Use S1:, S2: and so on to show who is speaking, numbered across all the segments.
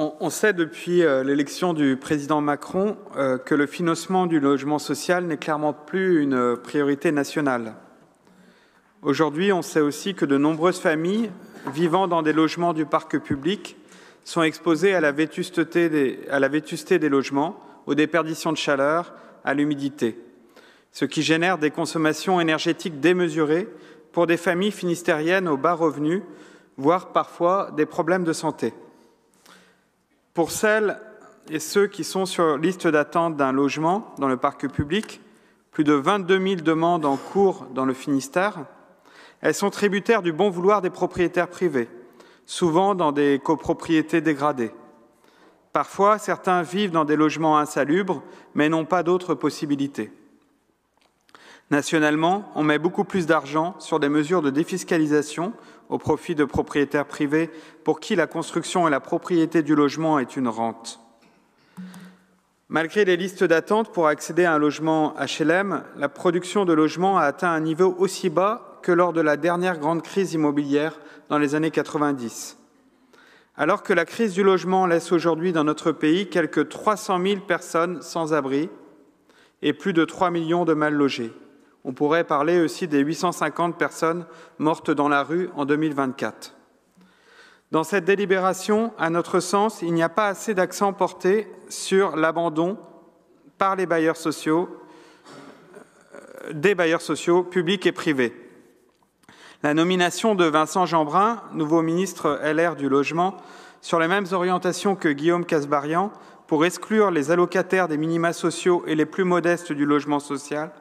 S1: On sait depuis l'élection du président Macron que le financement du logement social n'est clairement plus une priorité nationale. Aujourd'hui, on sait aussi que de nombreuses familles vivant dans des logements du parc public sont exposées à la vétusté des logements, aux déperditions de chaleur, à l'humidité, ce qui génère des consommations énergétiques démesurées pour des familles finistériennes aux bas revenus, voire parfois des problèmes de santé. Pour celles et ceux qui sont sur liste d'attente d'un logement dans le parc public, plus de 22 000 demandes en cours dans le Finistère, elles sont tributaires du bon vouloir des propriétaires privés, souvent dans des copropriétés dégradées. Parfois, certains vivent dans des logements insalubres, mais n'ont pas d'autres possibilités. Nationalement, on met beaucoup plus d'argent sur des mesures de défiscalisation au profit de propriétaires privés pour qui la construction et la propriété du logement est une rente. Malgré les listes d'attente pour accéder à un logement HLM, la production de logements a atteint un niveau aussi bas que lors de la dernière grande crise immobilière dans les années 90. Alors que la crise du logement laisse aujourd'hui dans notre pays quelques 300 000 personnes sans abri et plus de 3 millions de mal logés. On pourrait parler aussi des 850 personnes mortes dans la rue en 2024. Dans cette délibération, à notre sens, il n'y a pas assez d'accent porté sur l'abandon par les bailleurs sociaux, des bailleurs sociaux publics et privés. La nomination de Vincent Jeanbrun, nouveau ministre LR du Logement, sur les mêmes orientations que Guillaume Kasbarian, pour exclure les allocataires des minima sociaux et les plus modestes du logement social,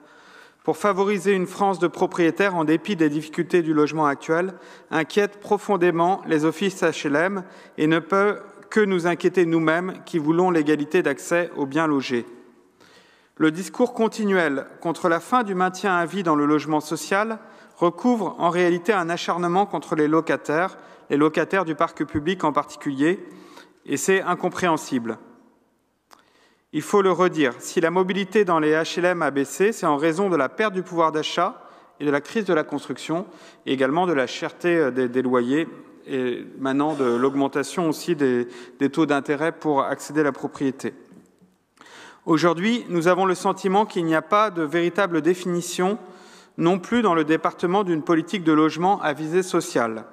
S1: pour favoriser une France de propriétaires en dépit des difficultés du logement actuel, inquiète profondément les offices HLM et ne peut que nous inquiéter nous-mêmes qui voulons l'égalité d'accès aux biens logés. Le discours continuel contre la fin du maintien à vie dans le logement social recouvre en réalité un acharnement contre les locataires du parc public en particulier, et c'est incompréhensible. Il faut le redire, si la mobilité dans les HLM a baissé, c'est en raison de la perte du pouvoir d'achat et de la crise de la construction, et également de la cherté des loyers, et maintenant de l'augmentation aussi des taux d'intérêt pour accéder à la propriété. Aujourd'hui, nous avons le sentiment qu'il n'y a pas de véritable définition non plus dans le département d'une politique de logement à visée sociale.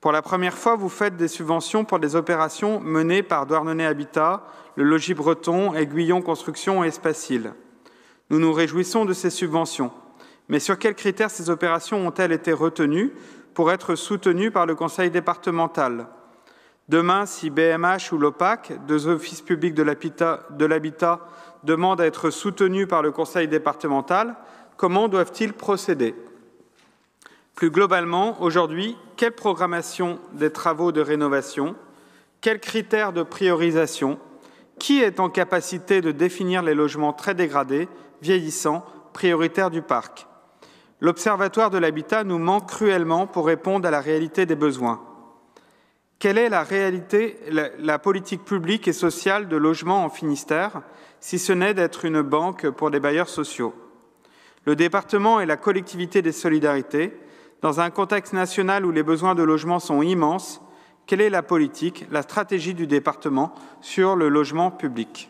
S1: Pour la première fois, vous faites des subventions pour des opérations menées par Douarnenez Habitat, le Logis Breton, Aiguillon Construction et Espacil. Nous nous réjouissons de ces subventions. Mais sur quels critères ces opérations ont-elles été retenues pour être soutenues par le Conseil départemental ? Demain, si BMH ou l'OPAC, deux offices publics de l'habitat, demandent à être soutenus par le Conseil départemental, comment doivent-ils procéder ? Plus globalement, aujourd'hui, quelle programmation des travaux de rénovation ? Quels critères de priorisation ? Qui est en capacité de définir les logements très dégradés, vieillissants, prioritaires du parc ? L'Observatoire de l'habitat nous manque cruellement pour répondre à la réalité des besoins. Quelle est la politique publique et sociale de logement en Finistère, si ce n'est d'être une banque pour les bailleurs sociaux ? Le département est la collectivité des solidarités. Dans un contexte national où les besoins de logement sont immenses, quelle est la politique, la stratégie du département sur le logement public ?